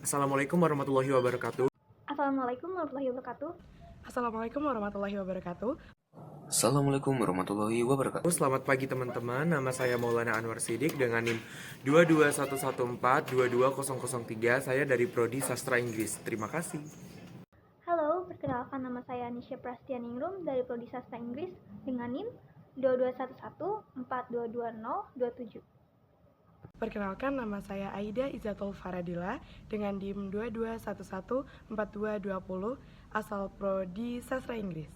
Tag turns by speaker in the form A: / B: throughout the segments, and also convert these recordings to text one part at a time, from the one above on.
A: Assalamualaikum warahmatullahi wabarakatuh.
B: Assalamualaikum warahmatullahi wabarakatuh.
C: Assalamualaikum warahmatullahi wabarakatuh.
D: Assalamualaikum warahmatullahi wabarakatuh.
A: Selamat pagi teman-teman, nama saya Maulana Anwar Sidik dengan NIM 22114-22003. Saya dari Prodi Sastra Inggris. Terima kasih.
B: Halo, perkenalkan nama saya Nisha Prastianingrum dari Prodi Sastra Inggris dengan NIM 2211-4222027.
C: Perkenalkan, nama saya Aida Izatul Faradila dengan DIM 22114220 asal Prodi Sastra Inggris.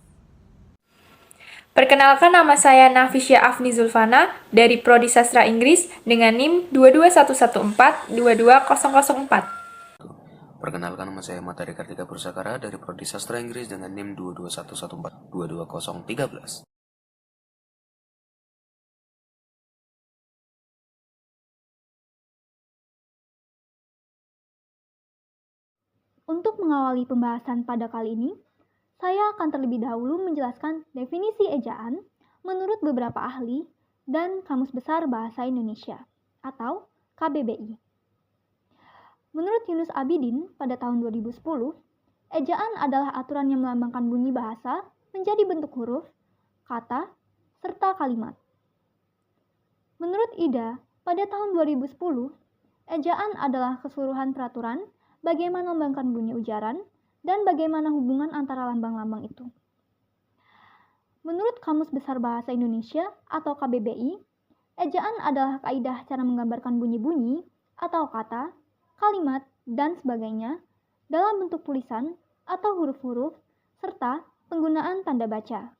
E: Perkenalkan, nama saya Nafisya Afni Zulfana dari Prodi Sastra Inggris dengan NIM 22114-22004.
D: Perkenalkan, nama saya Matahari Kartika Pursakara dari Prodi Sastra Inggris dengan NIM 22114-22013.
B: Untuk mengawali pembahasan pada kali ini, saya akan terlebih dahulu menjelaskan definisi ejaan menurut beberapa ahli dan Kamus Besar Bahasa Indonesia atau KBBI. Menurut Yunus Abidin pada tahun 2010, ejaan adalah aturan yang melambangkan bunyi bahasa menjadi bentuk huruf, kata, serta kalimat. Menurut Ida, pada tahun 2010, ejaan adalah keseluruhan peraturan bagaimana melambangkan bunyi ujaran dan bagaimana hubungan antara lambang-lambang itu. Menurut Kamus Besar Bahasa Indonesia atau KBBI, ejaan adalah kaidah cara menggambarkan bunyi-bunyi atau kata, kalimat, dan sebagainya dalam bentuk tulisan atau huruf-huruf serta penggunaan tanda baca.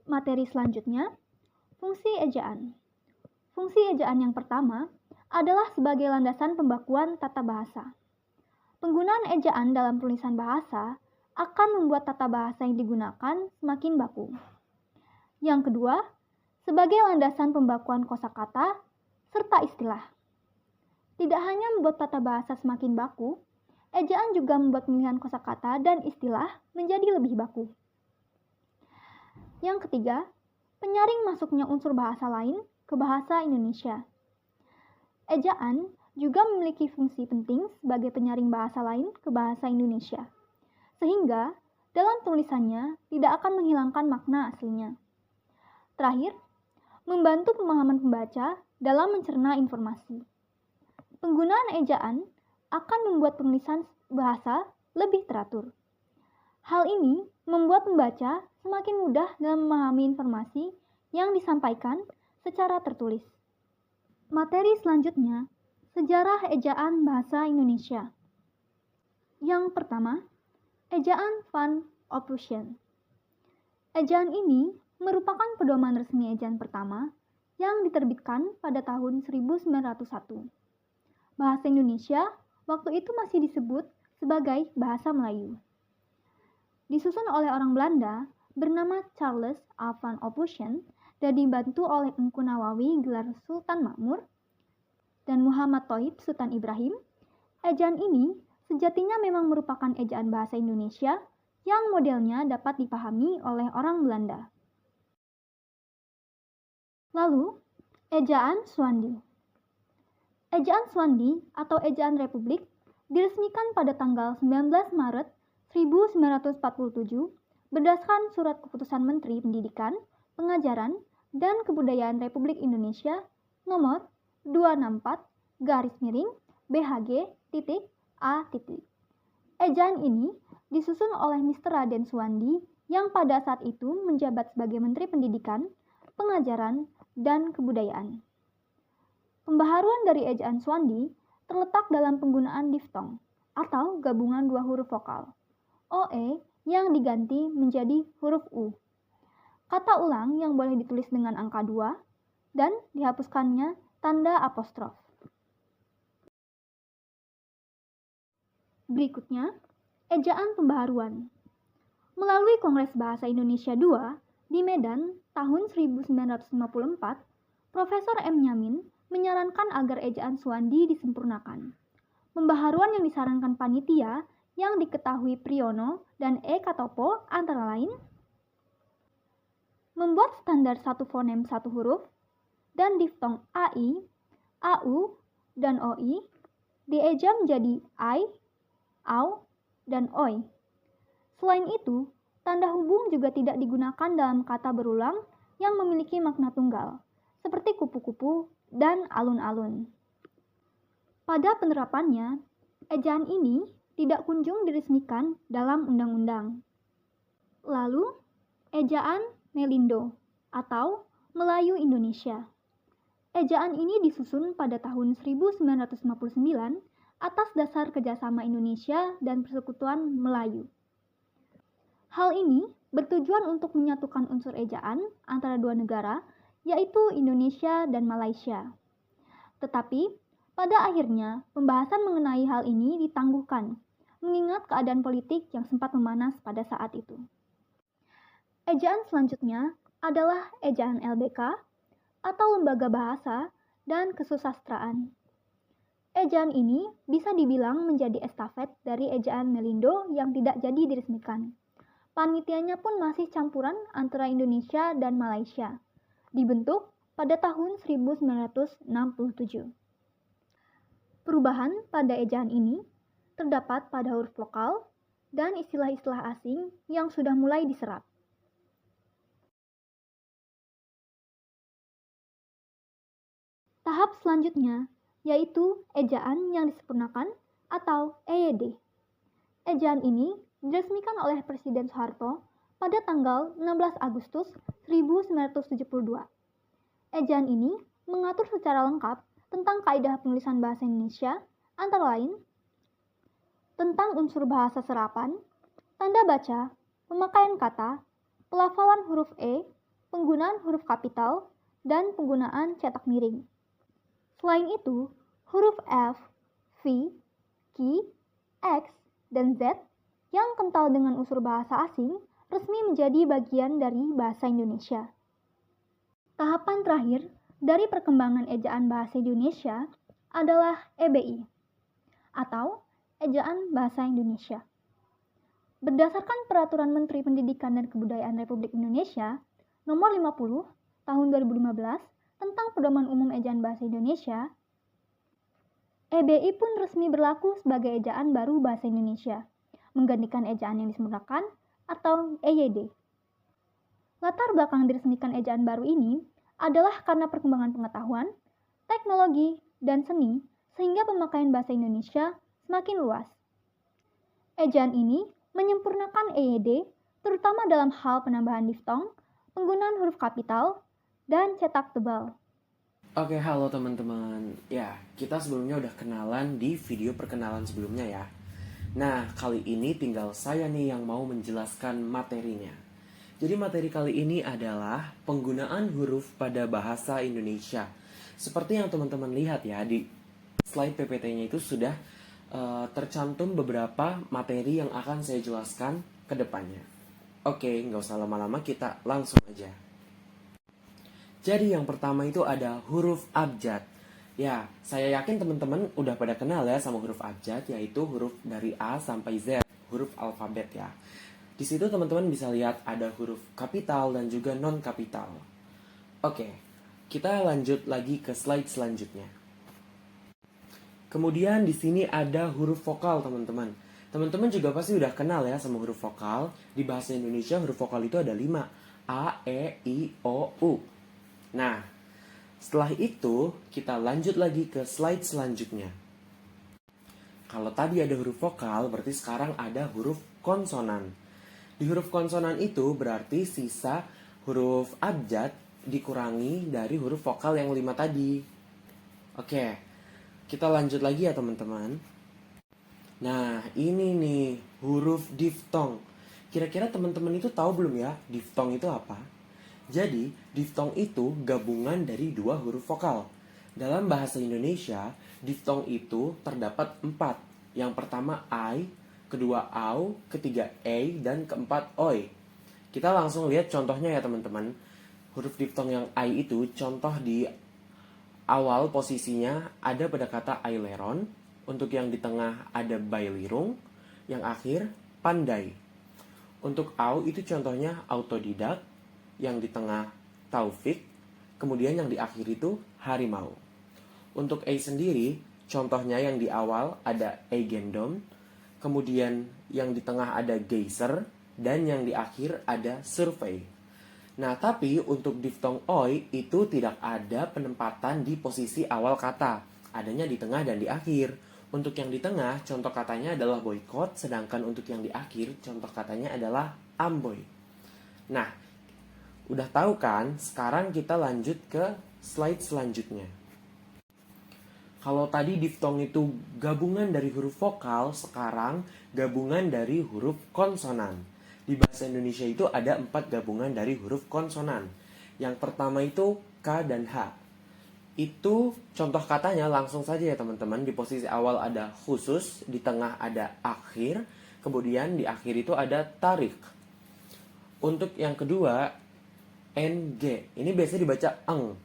B: Materi selanjutnya, fungsi ejaan. Fungsi ejaan yang pertama adalah sebagai landasan pembakuan tata bahasa. Penggunaan ejaan dalam tulisan bahasa akan membuat tata bahasa yang digunakan semakin baku. Yang kedua, sebagai landasan pembakuan kosakata serta istilah. Tidak hanya membuat tata bahasa semakin baku, ejaan juga membuat pemilihan kosakata dan istilah menjadi lebih baku. Yang ketiga, penyaring masuknya unsur bahasa lain ke bahasa Indonesia. Ejaan juga memiliki fungsi penting sebagai penyaring bahasa lain ke bahasa Indonesia, sehingga dalam tulisannya tidak akan menghilangkan makna aslinya. Terakhir, membantu pemahaman pembaca dalam mencerna informasi. Penggunaan ejaan akan membuat penulisan bahasa lebih teratur. Hal ini membuat pembaca semakin mudah dalam memahami informasi yang disampaikan secara tertulis. Materi selanjutnya, sejarah ejaan bahasa Indonesia. Yang pertama, ejaan Van Ophusen. Ejaan ini merupakan pedoman resmi ejaan pertama yang diterbitkan pada tahun 1901. Bahasa Indonesia waktu itu masih disebut sebagai bahasa Melayu. Disusun oleh orang Belanda bernama Charles A. Van Ophusen dan dibantu oleh Engku Nawawi gelar Sultan Makmur dan Muhammad Thoib Sultan Ibrahim. Ejaan ini sejatinya memang merupakan ejaan bahasa Indonesia yang modelnya dapat dipahami oleh orang Belanda. Lalu, ejaan Swandi. Ejaan Swandi atau ejaan Republik diresmikan pada tanggal 19 Maret 1947 berdasarkan Surat Keputusan Menteri Pendidikan, Pengajaran, dan Kebudayaan Republik Indonesia nomor 264-BHG-A. Ejaan ini disusun oleh Mr. Raden Suwandi yang pada saat itu menjabat sebagai Menteri Pendidikan, Pengajaran, dan Kebudayaan. Pembaharuan dari ejaan Suwandi terletak dalam penggunaan diftong atau gabungan dua huruf vokal, OE yang diganti menjadi huruf U. Kata ulang yang boleh ditulis dengan angka 2 dan dihapuskannya tanda apostrof. Berikutnya, ejaan pembaharuan. Melalui Kongres Bahasa Indonesia II di Medan tahun 1954, Profesor M. Nyamin menyarankan agar ejaan Suwandi disempurnakan. Pembaharuan yang disarankan panitia yang diketahui Priyono dan E. Katopo antara lain membuat standar satu fonem satu huruf dan diftong AI, AU, dan OI, dieja menjadi ai, au, dan oi. Selain itu, tanda hubung juga tidak digunakan dalam kata berulang yang memiliki makna tunggal, seperti kupu-kupu dan alun-alun. Pada penerapannya, ejaan ini tidak kunjung diresmikan dalam undang-undang. Lalu, ejaan Melindo atau Melayu Indonesia. Ejaan ini disusun pada tahun 1959 atas dasar kerjasama Indonesia dan Persekutuan Melayu. Hal ini bertujuan untuk menyatukan unsur ejaan antara dua negara, yaitu Indonesia dan Malaysia. Tetapi, pada akhirnya pembahasan mengenai hal ini ditangguhkan, mengingat keadaan politik yang sempat memanas pada saat itu. Ejaan selanjutnya adalah ejaan LBK atau Lembaga Bahasa dan Kesusastraan. Ejaan ini bisa dibilang menjadi estafet dari ejaan Melindo yang tidak jadi diresmikan. Panitianya pun masih campuran antara Indonesia dan Malaysia, dibentuk pada tahun 1967. Perubahan pada ejaan ini terdapat pada huruf lokal dan istilah-istilah asing yang sudah mulai diserap. Tahap selanjutnya yaitu ejaan yang disempurnakan atau EYD. Ejaan ini diresmikan oleh Presiden Soeharto pada tanggal 16 Agustus 1972. Ejaan ini mengatur secara lengkap tentang kaidah penulisan bahasa Indonesia, antara lain tentang unsur bahasa serapan, tanda baca, pemakaian kata, pelafalan huruf E, penggunaan huruf kapital, dan penggunaan cetak miring. Selain itu, huruf F, V, Q, X, dan Z yang kental dengan unsur bahasa asing resmi menjadi bagian dari bahasa Indonesia. Tahapan terakhir dari perkembangan ejaan bahasa Indonesia adalah EBI atau Ejaan Bahasa Indonesia. Berdasarkan Peraturan Menteri Pendidikan dan Kebudayaan Republik Indonesia Nomor 50 Tahun 2015 tentang Pedoman Umum Ejaan Bahasa Indonesia, EBI pun resmi berlaku sebagai ejaan baru bahasa Indonesia, menggantikan ejaan yang disempurnakan atau EYD. Latar belakang diresmikan ejaan baru ini adalah karena perkembangan pengetahuan, teknologi, dan seni sehingga pemakaian bahasa Indonesia semakin luas. Ejaan ini menyempurnakan EYD terutama dalam hal penambahan diftong, penggunaan huruf kapital, dan cetak tebal.
A: Oke, halo teman-teman. Ya, kita sebelumnya udah kenalan di video perkenalan sebelumnya ya. Nah, kali ini tinggal saya nih yang mau menjelaskan materinya. Jadi materi kali ini adalah penggunaan huruf pada bahasa Indonesia. Seperti yang teman-teman lihat ya, di slide PPT-nya itu sudah tercantum beberapa materi yang akan saya jelaskan ke depannya. Oke, nggak usah lama-lama, kita langsung aja. Jadi yang pertama itu ada huruf abjad. Ya, saya yakin teman-teman udah pada kenal ya sama huruf abjad, yaitu huruf dari A sampai Z, huruf alfabet ya. Di situ teman-teman bisa lihat ada huruf kapital dan juga non kapital. Oke, kita lanjut lagi ke slide selanjutnya. Kemudian di sini ada huruf vokal teman-teman. Teman-teman juga pasti udah kenal ya sama huruf vokal. Di bahasa Indonesia huruf vokal itu ada 5. A, E, I, O, U. Nah, setelah itu kita lanjut lagi ke slide selanjutnya. Kalau tadi ada huruf vokal, berarti sekarang ada huruf konsonan. Di huruf konsonan itu berarti sisa huruf abjad dikurangi dari huruf vokal yang 5 tadi. Oke, kita lanjut lagi ya teman-teman. Nah, ini nih huruf diftong. Kira-kira teman-teman itu tahu belum ya diftong itu apa? Jadi, diftong itu gabungan dari 2 huruf vokal. Dalam bahasa Indonesia, diftong itu terdapat 4. Yang pertama I, kedua au, ketiga e, dan keempat oi. Kita langsung lihat contohnya ya teman-teman. Huruf diftong yang I itu contoh di awal posisinya ada pada kata aileron. Untuk yang di tengah ada bailirung. Yang akhir pandai. Untuk au itu contohnya autodidak. Yang di tengah taufik, kemudian yang di akhir itu harimau. Untuk E sendiri Contohnya yang di awal ada Eigendom, kemudian yang di tengah ada geyser, dan yang di akhir ada survey. Nah, tapi untuk diftong oi itu tidak ada penempatan di posisi awal kata. Adanya di tengah dan di akhir. Untuk yang di tengah, contoh katanya adalah boykot, sedangkan untuk yang di akhir, contoh katanya adalah amboy. Nah, udah tahu kan? Sekarang kita lanjut ke slide selanjutnya. Kalau tadi diftong itu gabungan dari huruf vokal, sekarang gabungan dari huruf konsonan. Di bahasa Indonesia itu ada 4 gabungan dari huruf konsonan. Yang pertama itu K dan H. Itu contoh katanya langsung saja ya teman-teman. Di posisi awal ada khusus, di tengah ada akhir, kemudian di akhir itu ada tarik. Untuk yang kedua, NG. Ini biasanya dibaca eng.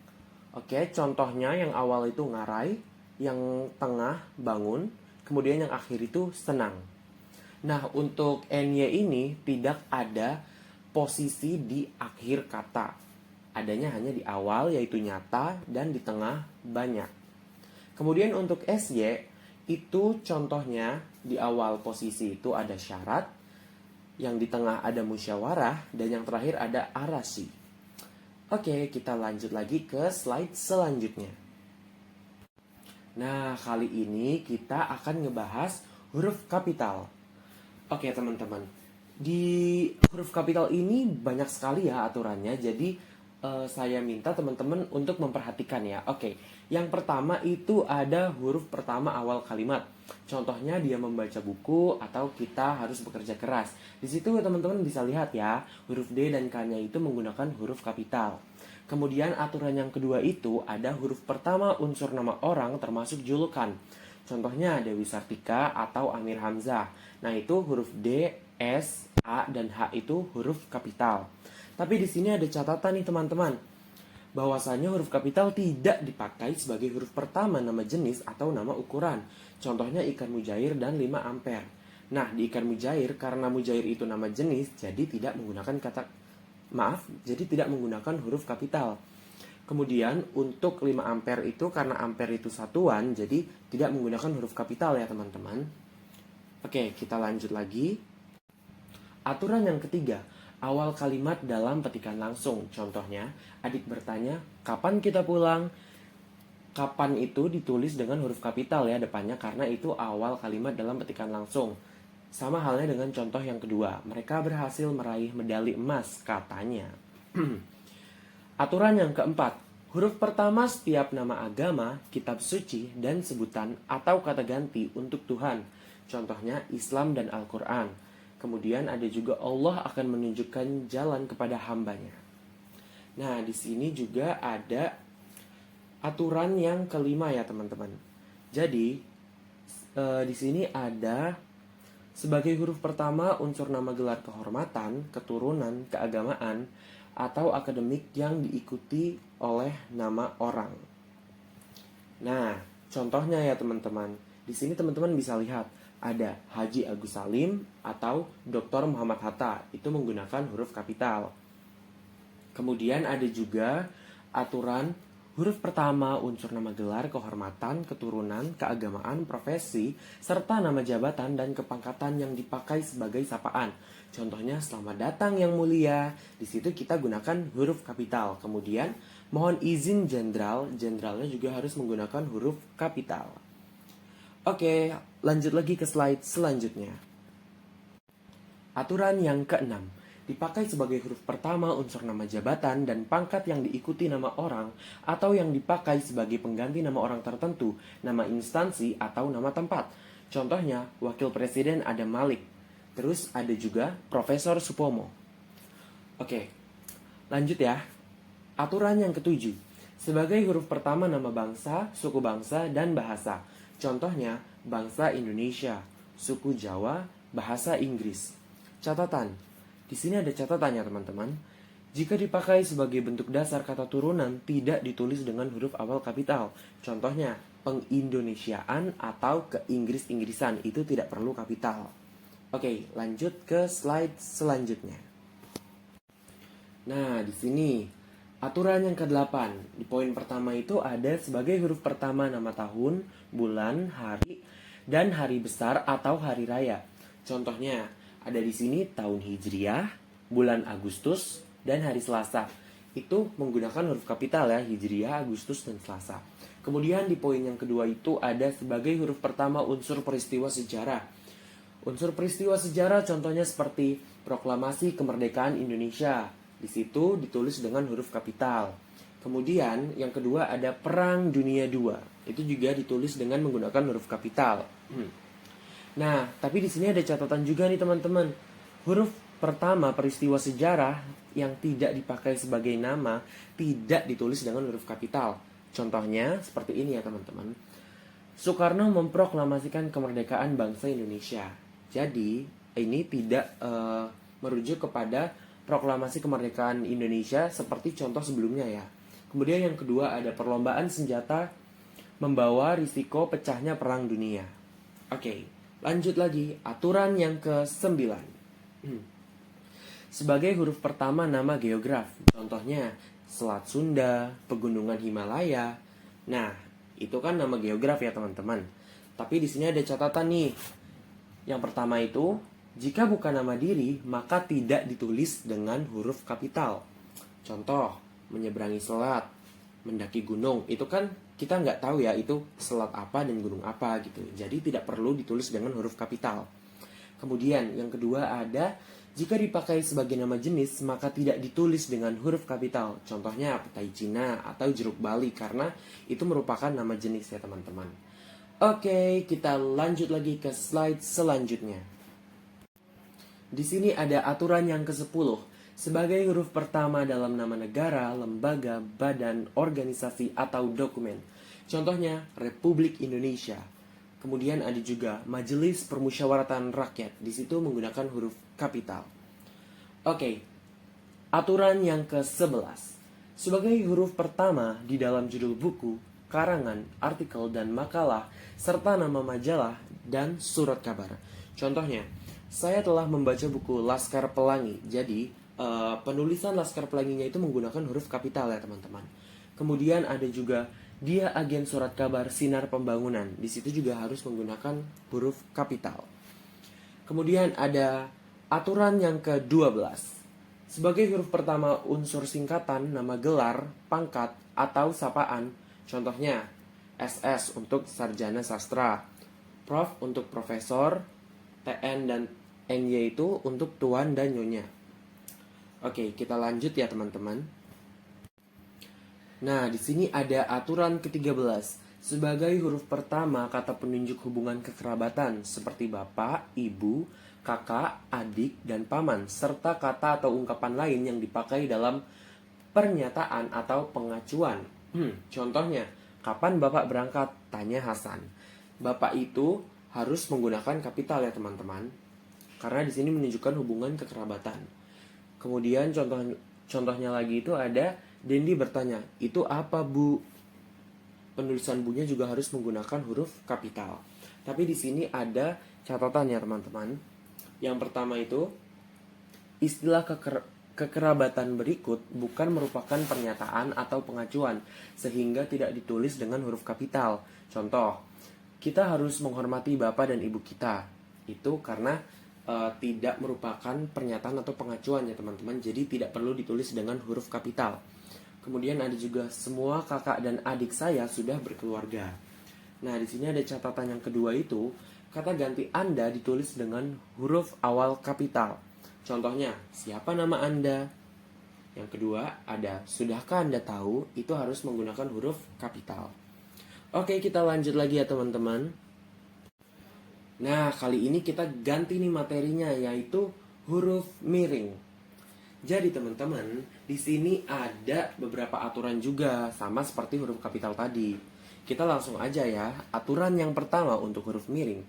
A: Oke, contohnya yang awal itu ngarai, yang tengah bangun, kemudian yang akhir itu senang. Nah, untuk NY ini tidak ada posisi di akhir kata. Adanya hanya di awal, yaitu nyata, dan di tengah banyak. Kemudian untuk SY, itu contohnya di awal posisi itu ada syarat, yang di tengah ada musyawarah, dan yang terakhir ada arasi. Oke, kita lanjut lagi ke slide selanjutnya. Nah, kali ini kita akan ngebahas huruf kapital. Oke, teman-teman. Di huruf kapital ini banyak sekali ya aturannya. Jadi, saya minta teman-teman untuk memperhatikan ya. Oke, yang pertama itu ada huruf pertama awal kalimat. Contohnya dia membaca buku atau kita harus bekerja keras. Di situ teman-teman bisa lihat ya, huruf D dan K-nya itu menggunakan huruf kapital. Kemudian aturan yang kedua itu ada huruf pertama unsur nama orang termasuk julukan. Contohnya Dewi Sartika atau Amir Hamzah. Nah, itu huruf D, S, A, dan H itu huruf kapital. Tapi di sini ada catatan nih teman-teman. Bahwasanya huruf kapital tidak dipakai sebagai huruf pertama nama jenis atau nama ukuran. Contohnya ikan mujair dan 5 ampere. Nah, di ikan mujair karena mujair itu nama jenis, jadi tidak menggunakan jadi tidak menggunakan huruf kapital. Kemudian untuk 5 ampere itu karena ampere itu satuan, jadi tidak menggunakan huruf kapital ya teman-teman. Oke, kita lanjut lagi. Aturan yang ketiga, awal kalimat dalam petikan langsung. Contohnya, adik bertanya, kapan kita pulang? Kapan itu ditulis dengan huruf kapital ya depannya karena itu awal kalimat dalam petikan langsung. Sama halnya dengan contoh yang kedua, mereka berhasil meraih medali emas katanya. Aturan yang keempat, huruf pertama setiap nama agama, kitab suci, dan sebutan atau kata ganti untuk Tuhan. Contohnya Islam dan Al-Quran. Kemudian ada juga Allah akan menunjukkan jalan kepada hambanya. Nah, di sini juga ada aturan yang kelima ya teman-teman. Jadi, di sini ada sebagai huruf pertama unsur nama gelar kehormatan, keturunan, keagamaan, atau akademik yang diikuti oleh nama orang. Nah, contohnya ya teman-teman. Di sini teman-teman bisa lihat ada Haji Agus Salim atau Dr. Muhammad Hatta. Itu menggunakan huruf kapital. Kemudian ada juga aturan huruf pertama unsur nama gelar, kehormatan, keturunan, keagamaan, profesi, serta nama jabatan dan kepangkatan yang dipakai sebagai sapaan. Contohnya selamat datang yang mulia. Di situ kita gunakan huruf kapital. Kemudian mohon izin jenderal, jenderalnya juga harus menggunakan huruf kapital. Oke, lanjut lagi ke slide selanjutnya. Aturan yang keenam, dipakai sebagai huruf pertama unsur nama jabatan dan pangkat yang diikuti nama orang atau yang dipakai sebagai pengganti nama orang tertentu, nama instansi atau nama tempat. Contohnya, Wakil Presiden Adam Malik. Terus ada juga Profesor Supomo. Oke, lanjut ya. Aturan yang ketujuh, sebagai huruf pertama nama bangsa, suku bangsa, dan bahasa. Contohnya, bangsa Indonesia, suku Jawa, bahasa Inggris. Catatan, di sini ada catatannya teman-teman. Jika dipakai sebagai bentuk dasar kata turunan, tidak ditulis dengan huruf awal kapital. Contohnya, pengindonesiaan atau keinggris-inggrisan itu tidak perlu kapital. Oke, lanjut ke slide selanjutnya. Nah, di sini Aturan yang ke-8. Di poin pertama itu ada sebagai huruf pertama nama tahun, bulan, hari, dan hari besar atau hari raya. Contohnya, ada di sini tahun Hijriah, bulan Agustus, dan hari Selasa. Itu menggunakan huruf kapital ya, Hijriah, Agustus, dan Selasa. Kemudian di poin yang kedua itu ada sebagai huruf pertama unsur peristiwa sejarah. Unsur peristiwa sejarah contohnya seperti Proklamasi Kemerdekaan Indonesia. Di situ ditulis dengan huruf kapital. Kemudian yang kedua ada Perang Dunia II. Itu juga ditulis dengan menggunakan huruf kapital. Nah, tapi di sini ada catatan juga nih teman-teman. Huruf pertama peristiwa sejarah yang tidak dipakai sebagai nama tidak ditulis dengan huruf kapital. Contohnya seperti ini ya teman-teman. Soekarno memproklamasikan kemerdekaan bangsa Indonesia. Jadi ini tidak merujuk kepada proklamasi kemerdekaan Indonesia seperti contoh sebelumnya ya. Kemudian yang kedua ada perlombaan senjata membawa risiko pecahnya perang dunia. Oke, lanjut lagi. Aturan yang ke-9. Sebagai huruf pertama nama geograf. Contohnya Selat Sunda, Pegunungan Himalaya. Nah, itu kan nama geograf ya teman-teman. Tapi di sini ada catatan nih. Yang pertama itu, jika bukan nama diri, maka tidak ditulis dengan huruf kapital. Contoh, menyeberangi selat, mendaki gunung. Itu kan kita nggak tahu ya itu selat apa dan gunung apa gitu. Jadi tidak perlu ditulis dengan huruf kapital. Kemudian yang kedua ada, jika dipakai sebagai nama jenis, maka tidak ditulis dengan huruf kapital. Contohnya petai Cina atau jeruk Bali karena itu merupakan nama jenis ya teman-teman. Oke, kita lanjut lagi ke slide selanjutnya. Di sini ada aturan yang ke-10. Sebagai huruf pertama dalam nama negara, lembaga, badan, organisasi, atau dokumen. Contohnya, Republik Indonesia. Kemudian ada juga Majelis Permusyawaratan Rakyat. Di situ menggunakan huruf kapital. Oke, aturan yang ke-11. Sebagai huruf pertama di dalam judul buku, karangan, artikel, dan makalah, serta nama majalah dan surat kabar. Contohnya, saya telah membaca buku Laskar Pelangi. Jadi, penulisan Laskar Pelanginya itu menggunakan huruf kapital ya teman-teman. Kemudian ada juga dia agen surat kabar Sinar Pembangunan. Di situ juga harus menggunakan huruf kapital. Kemudian ada aturan yang ke-12. Sebagai huruf pertama unsur singkatan nama gelar, pangkat, atau sapaan. Contohnya, SS untuk sarjana sastra, Prof untuk profesor, TN dan NY itu untuk tuan dan nyonya. Oke, kita lanjut ya teman-teman. Nah, di sini ada aturan ke-13. Sebagai huruf pertama kata penunjuk hubungan kekerabatan seperti bapak, ibu, kakak, adik, dan paman, serta kata atau ungkapan lain yang dipakai dalam pernyataan atau pengacuan. Contohnya, kapan bapak berangkat? Tanya Hasan. Bapak itu harus menggunakan kapital ya teman-teman. Karena di sini menunjukkan hubungan kekerabatan. Kemudian contohnya lagi itu ada Dendi bertanya, itu apa bu? Penulisan bunya juga harus menggunakan huruf kapital. Tapi di sini ada catatan ya teman-teman. Yang pertama itu, istilah kekerabatan berikut bukan merupakan pernyataan atau pengacuan, sehingga tidak ditulis dengan huruf kapital. Contoh, kita harus menghormati bapak dan ibu kita. Itu karena tidak merupakan pernyataan atau pengacuan ya teman-teman. Jadi tidak perlu ditulis dengan huruf kapital. Kemudian ada juga semua kakak dan adik saya sudah berkeluarga. Nah, di sini ada catatan yang kedua itu, kata ganti Anda ditulis dengan huruf awal kapital. Contohnya, siapa nama Anda? Yang kedua ada, sudahkah Anda tahu? Itu harus menggunakan huruf kapital. Oke, kita lanjut lagi ya teman-teman. Nah, kali ini kita ganti nih materinya, yaitu huruf miring. Jadi teman-teman, di sini ada beberapa aturan juga, sama seperti huruf kapital tadi. Kita langsung aja ya. Aturan yang pertama untuk huruf miring,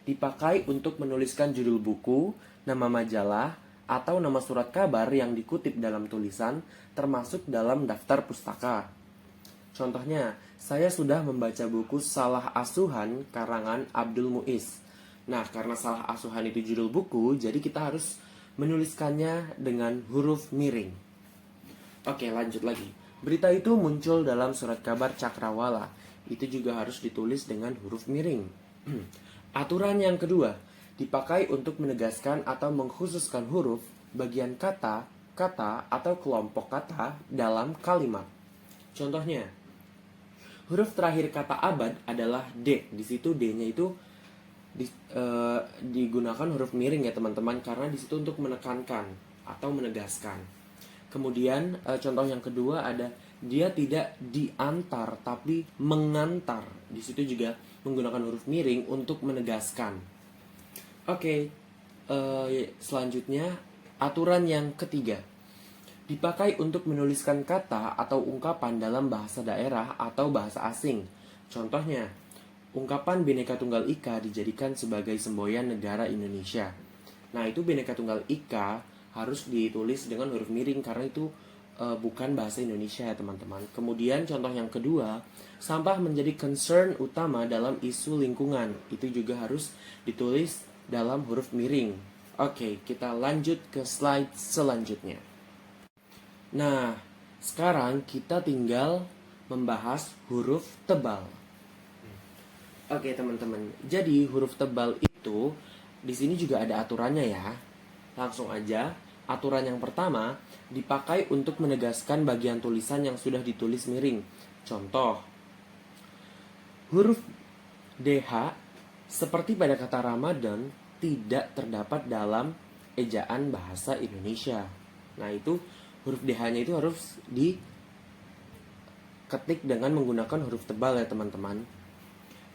A: dipakai untuk menuliskan judul buku, nama majalah, atau nama surat kabar yang dikutip dalam tulisan, termasuk dalam daftar pustaka. Contohnya, saya sudah membaca buku Salah Asuhan karangan Abdul Muiz. Nah, karena Salah Asuhan itu judul buku, jadi kita harus menuliskannya dengan huruf miring. Oke, lanjut lagi. Berita itu muncul dalam surat kabar Cakrawala. Itu juga harus ditulis dengan huruf miring. Aturan yang kedua, dipakai untuk menegaskan atau mengkhususkan huruf, bagian kata, atau kelompok kata dalam kalimat. Contohnya, huruf terakhir kata abad adalah D. Di situ D-nya itu digunakan huruf miring ya teman-teman, karena di situ untuk menekankan atau menegaskan. Kemudian contoh yang kedua ada dia tidak diantar tapi mengantar. Di situ juga menggunakan huruf miring untuk menegaskan. Oke, selanjutnya aturan yang ketiga. Dipakai untuk menuliskan kata atau ungkapan dalam bahasa daerah atau bahasa asing. Contohnya, ungkapan Bhinneka Tunggal Ika dijadikan sebagai semboyan negara Indonesia. Nah, itu Bhinneka Tunggal Ika harus ditulis dengan huruf miring karena itu bukan bahasa Indonesia ya teman-teman. Kemudian contoh yang kedua, sampah menjadi concern utama dalam isu lingkungan. Itu juga harus ditulis dalam huruf miring. Oke, kita lanjut ke slide selanjutnya. Nah, sekarang kita tinggal membahas huruf tebal. Oke teman-teman, jadi huruf tebal itu di sini juga ada aturannya ya. Langsung aja, aturan yang pertama dipakai untuk menegaskan bagian tulisan yang sudah ditulis miring. Contoh, huruf DH seperti pada kata Ramadan tidak terdapat dalam ejaan bahasa Indonesia. Nah itu huruf DH-nya itu harus diketik dengan menggunakan huruf tebal ya teman-teman.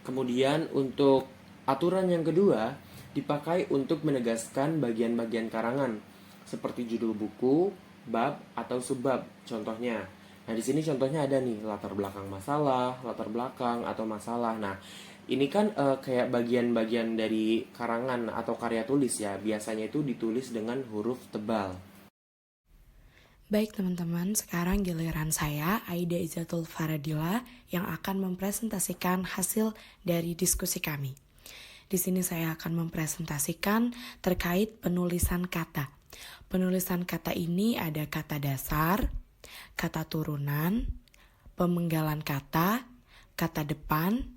A: Kemudian untuk aturan yang kedua dipakai untuk menegaskan bagian-bagian karangan seperti judul buku, bab atau subbab. Contohnya, nah di sini contohnya ada nih latar belakang masalah, latar belakang atau masalah. Nah ini kan kayak bagian-bagian dari karangan atau karya tulis ya. Biasanya itu ditulis dengan huruf tebal.
C: Baik teman-teman, sekarang giliran saya, Aida Izatul Faradila, yang akan mempresentasikan hasil dari diskusi kami. Di sini saya akan mempresentasikan terkait penulisan kata. Penulisan kata ini ada kata dasar, kata turunan, pemenggalan kata, kata depan,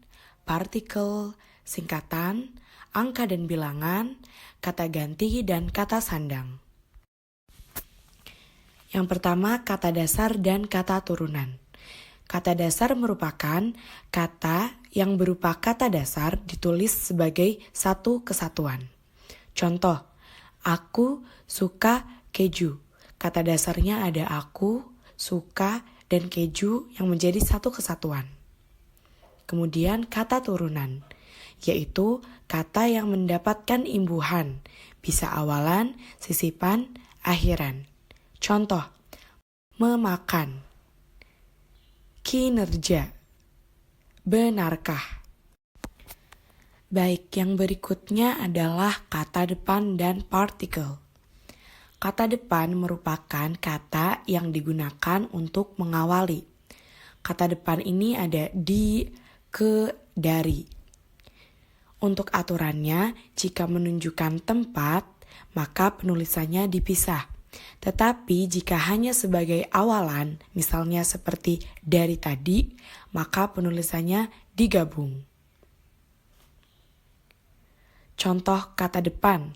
C: partikel, singkatan, angka dan bilangan, kata ganti, dan kata sandang. Yang pertama, kata dasar dan kata turunan. Kata dasar merupakan kata yang berupa kata dasar ditulis sebagai satu kesatuan. Contoh, aku suka keju. Kata dasarnya ada aku, suka, dan keju yang menjadi satu kesatuan. Kemudian kata turunan, yaitu kata yang mendapatkan imbuhan, bisa awalan, sisipan, akhiran. Contoh, memakan, kinerja, benarkah. Baik, yang berikutnya adalah kata depan dan partikel. Kata depan merupakan kata yang digunakan untuk mengawali. Kata depan ini ada di, ke, dari. Untuk aturannya, jika menunjukkan tempat, maka penulisannya dipisah. Tetapi jika hanya sebagai awalan, misalnya seperti dari tadi, maka penulisannya digabung. Contoh kata depan,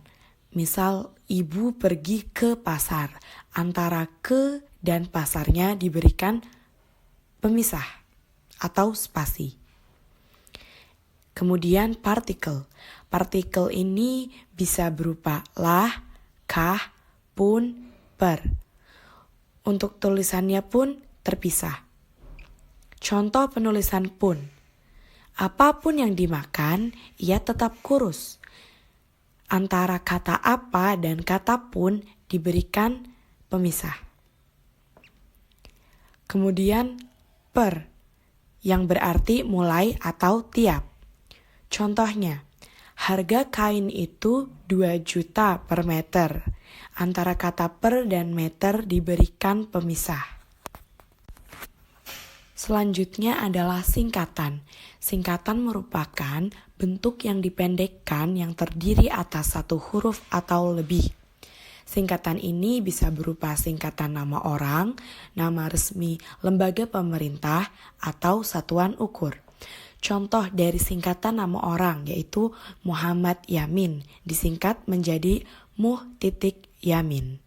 C: misal ibu pergi ke pasar, antara ke dan pasarnya diberikan pemisah atau spasi. Kemudian partikel. Partikel ini bisa berupa lah, kah, pun, per. Untuk tulisannya pun terpisah. Contoh penulisan pun. Apapun yang dimakan, ia tetap kurus. Antara kata apa dan kata pun diberikan pemisah. Kemudian per, yang berarti mulai atau tiap. Contohnya, harga kain itu 2 juta per meter. Antara kata per dan meter diberikan pemisah. Selanjutnya adalah singkatan. Singkatan merupakan bentuk yang dipendekkan yang terdiri atas satu huruf atau lebih. Singkatan ini bisa berupa singkatan nama orang, nama resmi lembaga pemerintah, atau satuan ukur. Contoh dari singkatan nama orang yaitu Muhammad Yamin, disingkat menjadi Muh.Yamin.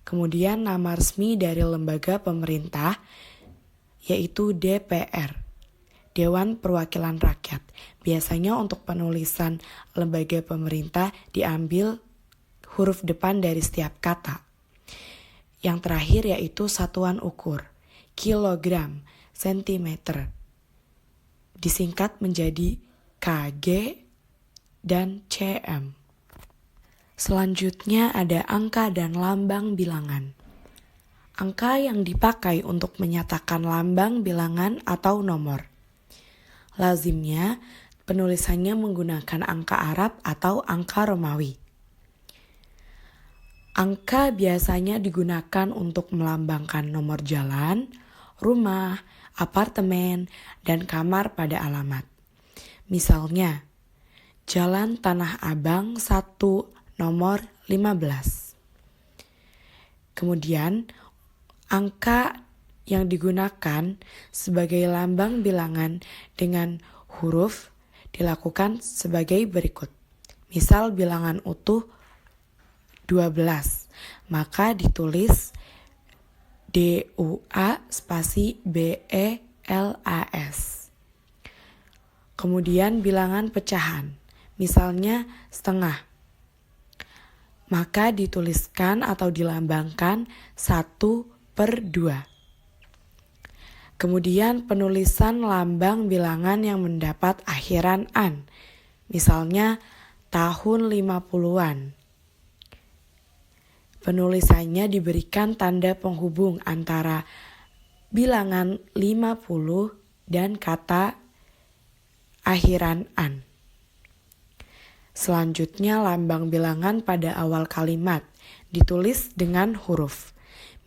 C: Kemudian nama resmi dari lembaga pemerintah yaitu DPR, Dewan Perwakilan Rakyat. Biasanya untuk penulisan lembaga pemerintah diambil huruf depan dari setiap kata. Yang terakhir yaitu satuan ukur, kilogram, sentimeter, disingkat menjadi kg dan cm. Selanjutnya ada angka dan lambang bilangan. Angka yang dipakai untuk menyatakan lambang bilangan atau nomor. Lazimnya penulisannya menggunakan angka Arab atau angka Romawi. Angka biasanya digunakan untuk melambangkan nomor jalan, rumah, apartemen, dan kamar pada alamat. Misalnya, Jalan Tanah Abang 1 nomor 15. Kemudian, angka yang digunakan sebagai lambang bilangan dengan huruf dilakukan sebagai berikut. Misal bilangan utuh 12, maka ditulis DUA spasi BELAS. Kemudian bilangan pecahan, misalnya setengah, maka dituliskan atau dilambangkan 1/2. Kemudian penulisan lambang bilangan yang mendapat akhiran an, misalnya tahun 50-an. Penulisannya diberikan tanda penghubung antara bilangan 50 dan kata akhiran an. Selanjutnya lambang bilangan pada awal kalimat ditulis dengan huruf.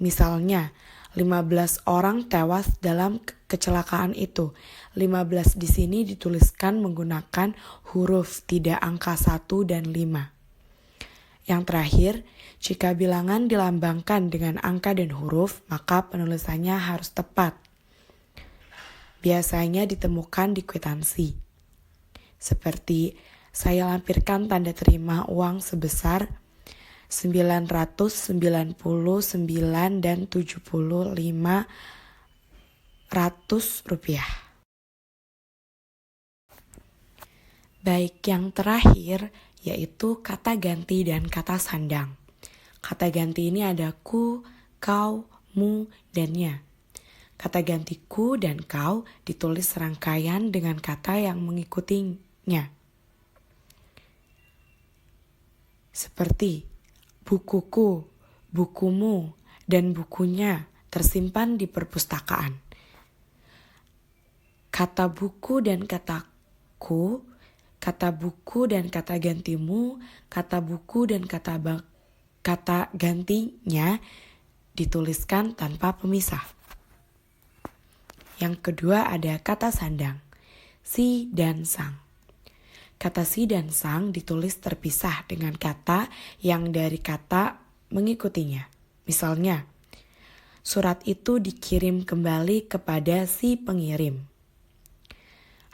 C: Misalnya 15 orang tewas dalam kecelakaan itu. 15 di sini dituliskan menggunakan huruf, tidak angka 1 dan 5. Yang terakhir, jika bilangan dilambangkan dengan angka dan huruf, maka penulisannya harus tepat. Biasanya ditemukan di kwitansi. Seperti saya lampirkan tanda terima uang sebesar 999 dan 75 rupiah. Baik, yang terakhir yaitu kata ganti dan kata sandang. Kata ganti ini ada ku, kau, mu, dan nya. Kata ganti ku dan kau ditulis serangkaian dengan kata yang mengikutinya. Seperti bukuku, bukumu, dan bukunya tersimpan di perpustakaan. Kata buku dan kataku, kata buku dan kata gantimu, kata buku dan kata gantinya dituliskan tanpa pemisah. Yang kedua ada kata sandang, si dan sang. Kata si dan sang ditulis terpisah dengan kata yang dari kata mengikutinya. Misalnya, surat itu dikirim kembali kepada si pengirim.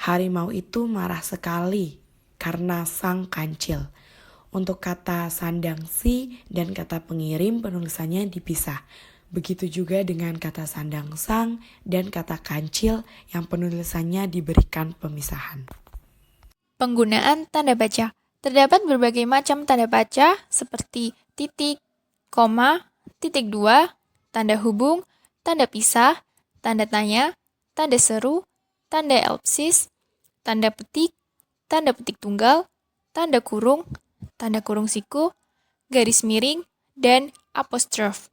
C: Harimau itu marah sekali karena sang kancil. Untuk kata sandang si dan kata pengirim penulisannya dipisah. Begitu juga dengan kata sandang sang dan kata kancil yang penulisannya diberikan pemisahan.
E: Penggunaan tanda baca. Terdapat berbagai macam tanda baca seperti titik, koma, titik dua, tanda hubung, tanda pisah, tanda tanya, tanda seru, tanda elipsis, tanda petik tunggal, tanda kurung siku, garis miring, dan apostrof.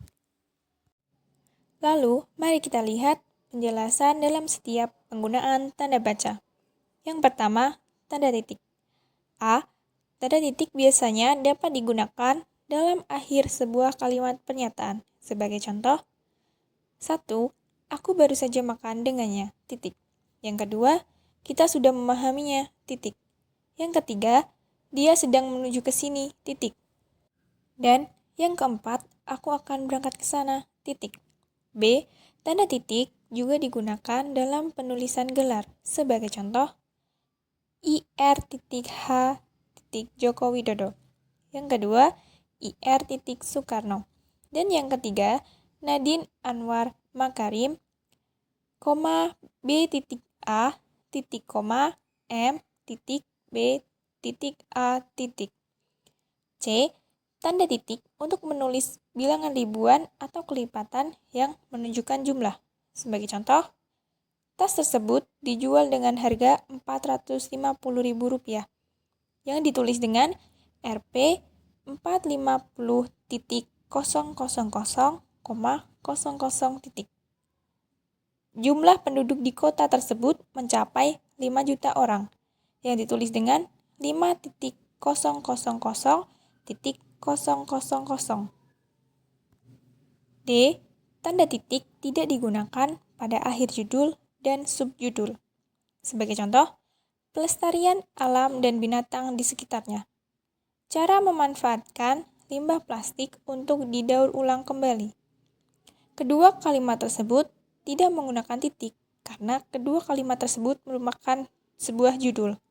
E: Lalu, mari kita lihat penjelasan dalam setiap penggunaan tanda baca. Yang pertama, tanda titik. A. Tanda titik biasanya dapat digunakan dalam akhir sebuah kalimat pernyataan. Sebagai contoh, 1. Aku baru saja makan dengannya, titik. Yang kedua, kita sudah memahaminya, titik. Yang ketiga, dia sedang menuju ke sini, titik. Dan Yang keempat, aku akan berangkat ke sana. Titik. B. Tanda titik juga digunakan dalam penulisan gelar. Sebagai contoh, IR.H. Joko Widodo. Yang kedua, IR. Soekarno. Dan yang ketiga, Nadine Anwar Makarim, B.A. M.B.A. C. Tanda titik untuk menulis bilangan ribuan atau kelipatan yang menunjukkan jumlah. Sebagai contoh, tas tersebut dijual dengan harga Rp450.000 yang ditulis dengan Rp 450.000,00. Jumlah penduduk di kota tersebut mencapai 5 juta orang yang ditulis dengan 5.000.000. D. Tanda titik tidak digunakan pada akhir judul dan subjudul. Sebagai contoh, pelestarian alam dan binatang di sekitarnya. Cara memanfaatkan limbah plastik untuk didaur ulang kembali. Kedua kalimat tersebut tidak menggunakan titik karena kedua kalimat tersebut merupakan sebuah judul.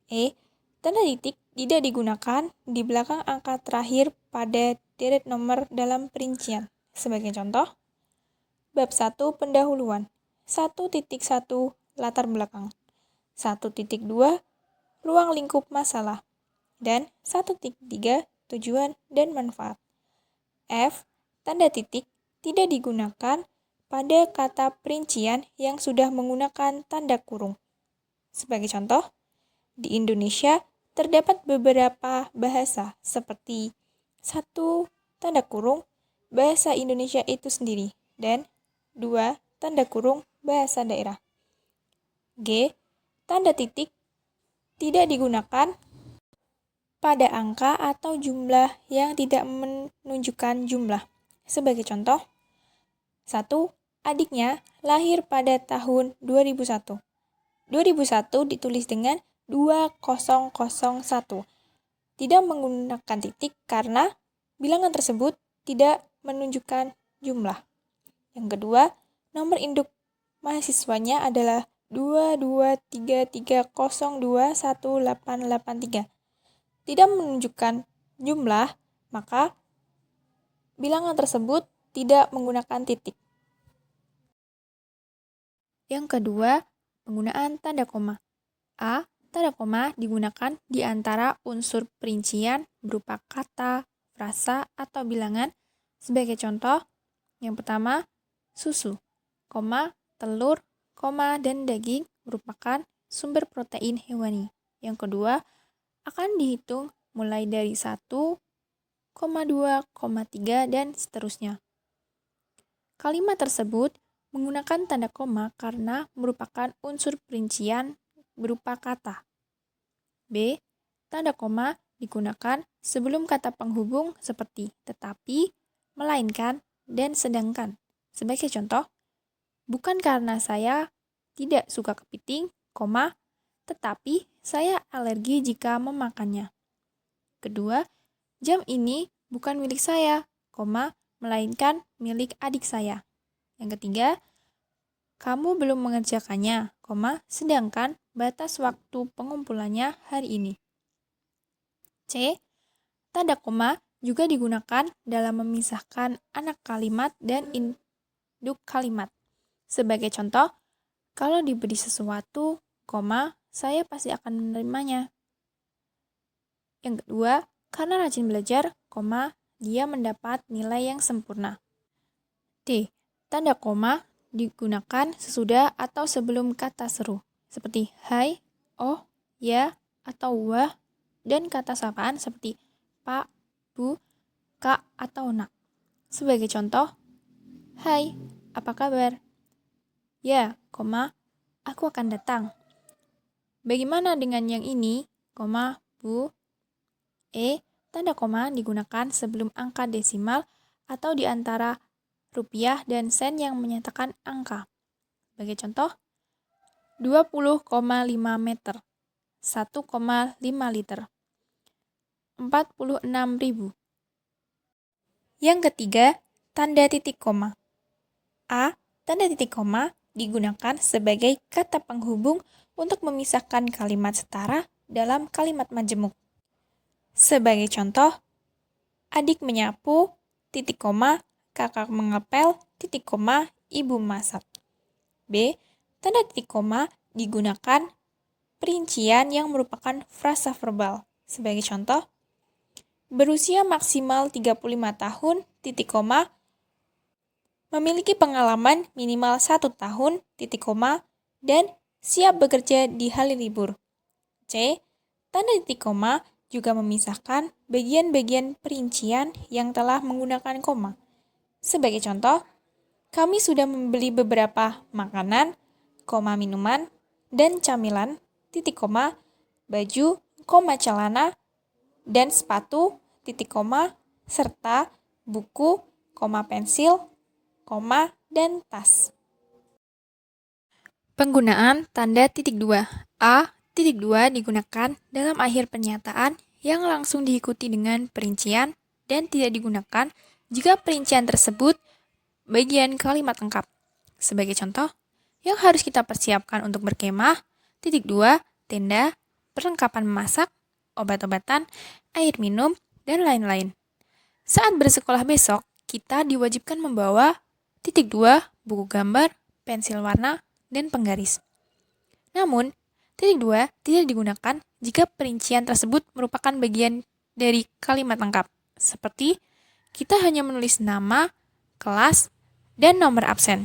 E: E. Tanda titik tidak digunakan di belakang angka terakhir pada deret nomor dalam perincian. Sebagai contoh, bab 1 pendahuluan, 1.1 latar belakang, 1.2 ruang lingkup masalah, dan 1.3 tujuan dan manfaat. F. Tanda titik tidak digunakan pada kata perincian yang sudah menggunakan tanda kurung. Sebagai contoh, di Indonesia terdapat beberapa bahasa seperti 1. Tanda kurung bahasa Indonesia itu sendiri dan 2. Tanda kurung bahasa daerah. G. Tanda titik tidak digunakan pada angka atau jumlah yang tidak menunjukkan jumlah. Sebagai contoh, 1. Adiknya lahir pada tahun 2001. 2001 ditulis dengan 2001. Tidak menggunakan titik karena bilangan tersebut tidak menunjukkan jumlah. Yang kedua, nomor induk mahasiswanya adalah 22330218883. Tidak menunjukkan jumlah, maka bilangan tersebut tidak menggunakan titik. Yang kedua, penggunaan tanda koma. A. Tanda koma digunakan di antara unsur perincian berupa kata, frasa, atau bilangan. Sebagai contoh, yang pertama, susu, telur, dan daging merupakan sumber protein hewani. Yang kedua, akan dihitung mulai dari 1, 2, 3, dan seterusnya. Kalimat tersebut menggunakan tanda koma karena merupakan unsur perincian berupa kata. B. Tanda koma digunakan sebelum kata penghubung seperti tetapi, melainkan, dan sedangkan. Sebagai contoh, bukan karena saya tidak suka kepiting, tetapi saya alergi jika memakannya. Kedua, jam ini bukan milik saya, melainkan milik adik saya. Yang ketiga, kamu belum mengerjakannya, sedangkan batas waktu pengumpulannya hari ini. C. Tanda koma juga digunakan dalam memisahkan anak kalimat dan induk kalimat. Sebagai contoh, kalau diberi sesuatu, saya pasti akan menerimanya. Yang kedua, karena rajin belajar, dia mendapat nilai yang sempurna. D. Tanda koma digunakan sesudah atau sebelum kata seru, seperti hai, oh, ya, atau wah, dan kata sapaan seperti pak, bu, kak, atau nak. Sebagai contoh, hai, apa kabar? Ya, aku akan datang. Bagaimana dengan yang ini, bu? E. Tanda koma digunakan sebelum angka desimal atau di antara rupiah dan sen yang menyatakan angka. Sebagai contoh, 20,5 meter, 1,5 liter, 46.000. Yang ketiga, tanda titik koma. A. Tanda titik koma digunakan sebagai kata penghubung untuk memisahkan kalimat setara dalam kalimat majemuk. Sebagai contoh, adik menyapu, titik koma, kakak mengepel, titik koma, ibu masak. B. Tanda titik koma digunakan perincian yang merupakan frasa verbal. Sebagai contoh, berusia maksimal 35 tahun, titik koma, memiliki pengalaman minimal 1 tahun, titik koma, dan siap bekerja di hari libur. C. Tanda titik koma juga memisahkan bagian-bagian perincian yang telah menggunakan koma. Sebagai contoh, kami sudah membeli beberapa makanan, koma minuman, dan camilan, titik koma, baju, koma celana, dan sepatu, titik koma, serta buku, koma pensil, koma, dan tas. Penggunaan tanda titik dua. A. Titik dua digunakan dalam akhir pernyataan yang langsung diikuti dengan perincian dan tidak digunakan jika perincian tersebut bagian kalimat lengkap. Sebagai contoh, yang harus kita persiapkan untuk berkemah, titik dua, tenda, perlengkapan memasak, obat-obatan, air minum, dan lain-lain. Saat bersekolah besok, kita diwajibkan membawa titik dua, buku gambar, pensil warna, dan penggaris. Namun, titik dua tidak digunakan jika perincian tersebut merupakan bagian dari kalimat lengkap, seperti kita hanya menulis nama, kelas, dan nomor absen.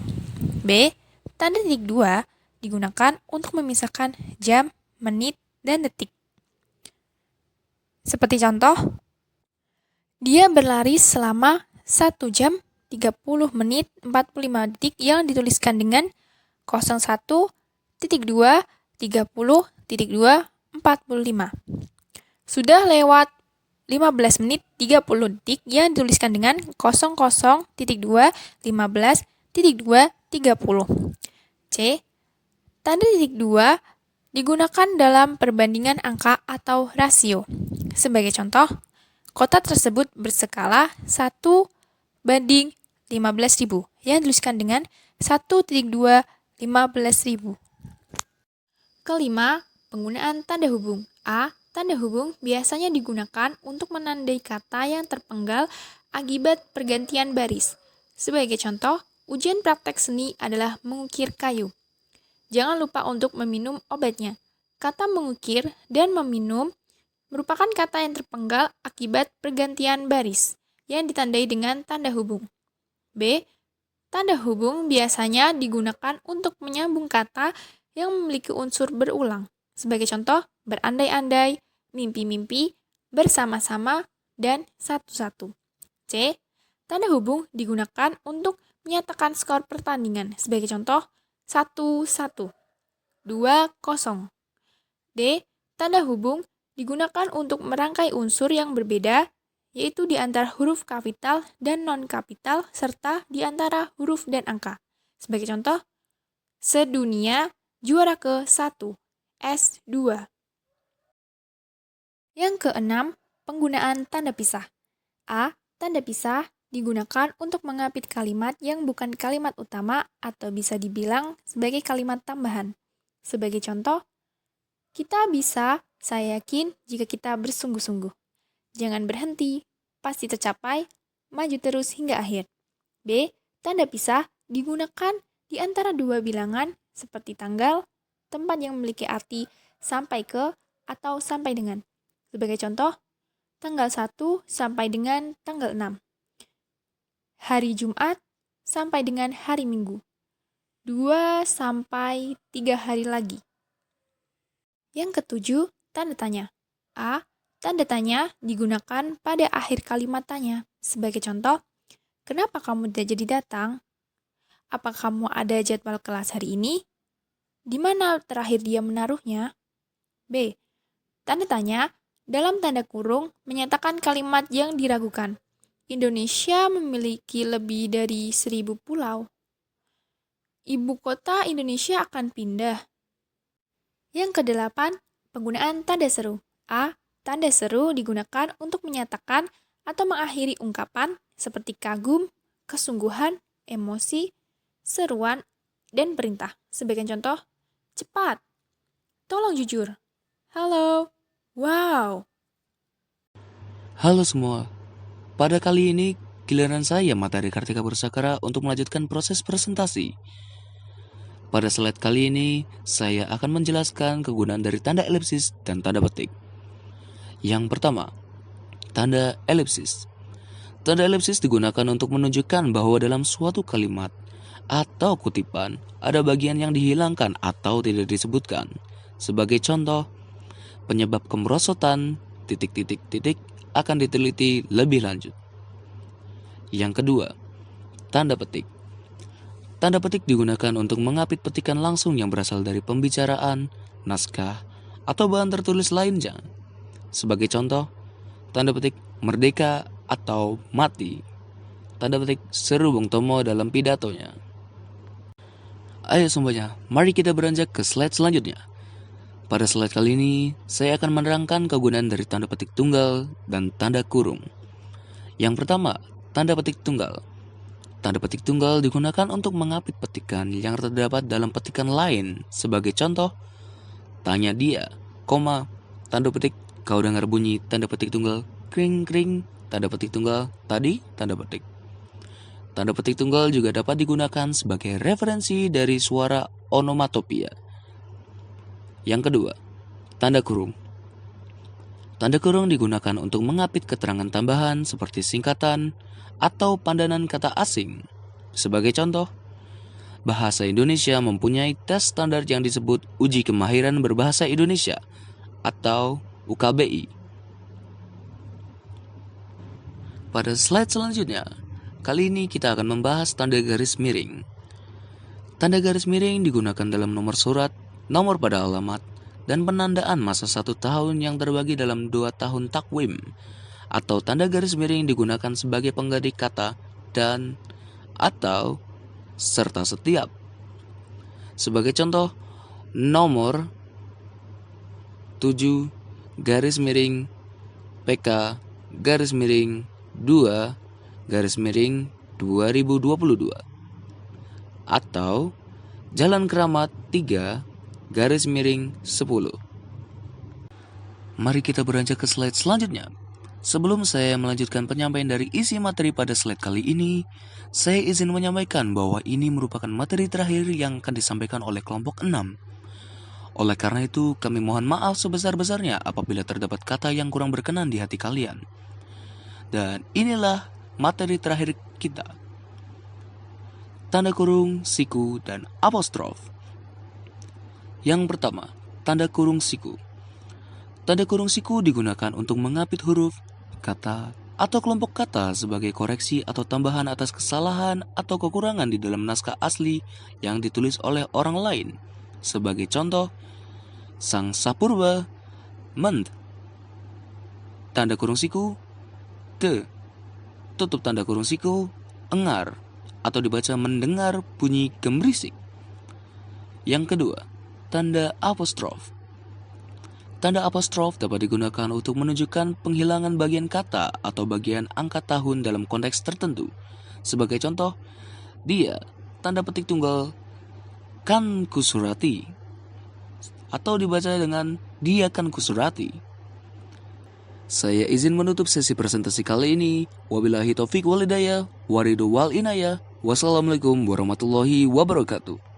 E: B. Tanda titik dua digunakan untuk memisahkan jam, menit, dan detik. Seperti contoh, dia berlari selama 1 jam 30 menit 45 detik yang dituliskan dengan 01.2.30.2.45. Sudah lewat 15 menit 30 detik yang dituliskan dengan 00.2.15.2.30. C. Tanda titik 2 digunakan dalam perbandingan angka atau rasio. Sebagai contoh, kota tersebut berskala 1:15.000 yang dituliskan dengan 1.2:15.000. Kelima, penggunaan tanda hubung. A. Tanda hubung biasanya digunakan untuk menandai kata yang terpenggal akibat pergantian baris. Sebagai contoh, ujian praktek seni adalah mengukir kayu. Jangan lupa untuk meminum obatnya. Kata mengukir dan meminum merupakan kata yang terpenggal akibat pergantian baris yang ditandai dengan tanda hubung. B. Tanda hubung biasanya digunakan untuk menyambung kata yang memiliki unsur berulang. Sebagai contoh, berandai-andai, mimpi-mimpi, bersama-sama, dan satu-satu. C. Tanda hubung digunakan untuk menyatakan skor pertandingan. Sebagai contoh, 1-1, 2-0. D. Tanda hubung digunakan untuk merangkai unsur yang berbeda, yaitu di antara huruf kapital dan non-kapital, serta di antara huruf dan angka. Sebagai contoh, sedunia juara ke-1, S2. Yang keenam, penggunaan tanda pisah. A. Tanda pisah digunakan untuk mengapit kalimat yang bukan kalimat utama atau bisa dibilang sebagai kalimat tambahan. Sebagai contoh, kita bisa, saya yakin jika kita bersungguh-sungguh. Jangan berhenti, pasti tercapai, maju terus hingga akhir. B. Tanda pisah digunakan di antara dua bilangan seperti tanggal, tempat yang memiliki arti sampai ke atau sampai dengan. Sebagai contoh, tanggal 1 sampai dengan tanggal 6. Hari Jumat sampai dengan hari Minggu. 2 sampai 3 hari lagi. Yang ketujuh, tanda tanya. A. Tanda tanya digunakan pada akhir kalimat tanya. Sebagai contoh, kenapa kamu tidak jadi datang? Apa kamu ada jadwal kelas hari ini? Di mana terakhir dia menaruhnya? B. Tanda tanya dalam tanda kurung menyatakan kalimat yang diragukan. Indonesia memiliki lebih dari 1.000 pulau. Ibu kota Indonesia akan pindah. Yang kedelapan, penggunaan tanda seru. A. Tanda seru digunakan untuk menyatakan atau mengakhiri ungkapan seperti kagum, kesungguhan, emosi, seruan, dan perintah. Sebagai contoh, cepat, tolong jujur, halo, wow.
D: Halo semua, pada kali ini giliran saya Matahari Kartika Pursakara untuk melanjutkan proses presentasi. Pada slide kali ini, saya akan menjelaskan kegunaan dari tanda elipsis dan tanda petik. Yang pertama, tanda elipsis. Tanda elipsis digunakan untuk menunjukkan bahwa dalam suatu kalimat atau kutipan ada bagian yang dihilangkan atau tidak disebutkan. Sebagai contoh, penyebab kemerosotan ... akan diteliti lebih lanjut. Yang kedua, tanda petik. Tanda petik digunakan untuk mengapit petikan langsung yang berasal dari pembicaraan, naskah, atau bahan tertulis lainnya. Sebagai contoh, tanda petik merdeka atau mati. Tanda petik seru Bung Tomo dalam pidatonya. Ayo semuanya, mari kita beranjak ke slide selanjutnya. Pada slide kali ini, saya akan menerangkan kegunaan dari tanda petik tunggal dan tanda kurung. Yang pertama, tanda petik tunggal. Tanda petik tunggal digunakan untuk mengapit petikan yang terdapat dalam petikan lain. Sebagai contoh, tanya dia, tanda petik, kau dengar bunyi tanda petik tunggal, kring kring, tanda petik tunggal, tadi, tanda petik. Tanda petik tunggal juga dapat digunakan sebagai referensi dari suara onomatopia. Yang kedua, tanda kurung. Tanda kurung digunakan untuk mengapit keterangan tambahan seperti singkatan atau pandanan kata asing. Sebagai contoh, bahasa Indonesia mempunyai tes standar yang disebut Uji Kemahiran Berbahasa Indonesia atau UKBI. Pada slide selanjutnya, kali ini kita akan membahas tanda garis miring. Tanda garis miring digunakan dalam nomor surat, nomor pada alamat, dan penandaan masa 1 tahun yang terbagi dalam 2 tahun takwim. Atau tanda garis miring digunakan sebagai pengganti kata dan, atau, serta setiap. Sebagai contoh, nomor 7 garis miring PK garis miring 2 garis miring 2022. Atau Jalan Keramat 3 garis miring 10. Mari kita beranjak ke slide selanjutnya. Sebelum saya melanjutkan penyampaian dari isi materi pada slide kali ini, saya izin menyampaikan bahwa ini merupakan materi terakhir yang akan disampaikan oleh kelompok 6. Oleh karena itu, kami mohon maaf sebesar-besarnya apabila terdapat kata yang kurang berkenan di hati kalian. Dan inilah materi terakhir kita. Tanda kurung, siku, dan apostrof. Yang pertama, tanda kurung siku. Tanda kurung siku digunakan untuk mengapit huruf, kata, atau kelompok kata sebagai koreksi atau tambahan atas kesalahan atau kekurangan di dalam naskah asli yang ditulis oleh orang lain. Sebagai contoh, Sang Sapurba, ment, tanda kurung siku, te, tutup tanda kurung siku, engar, atau dibaca mendengar bunyi gemerisik. Yang kedua, tanda apostrof. Tanda apostrof dapat digunakan untuk menunjukkan penghilangan bagian kata atau bagian angka tahun dalam konteks tertentu. Sebagai contoh, dia, tanda petik tunggal, kan kusurati, atau dibaca dengan dia kan kusurati. Saya izin menutup sesi presentasi kali ini. Wabillahi taufiq wal hidayah, waridhu wal inayah. Wassalamualaikum warahmatullahi wabarakatuh.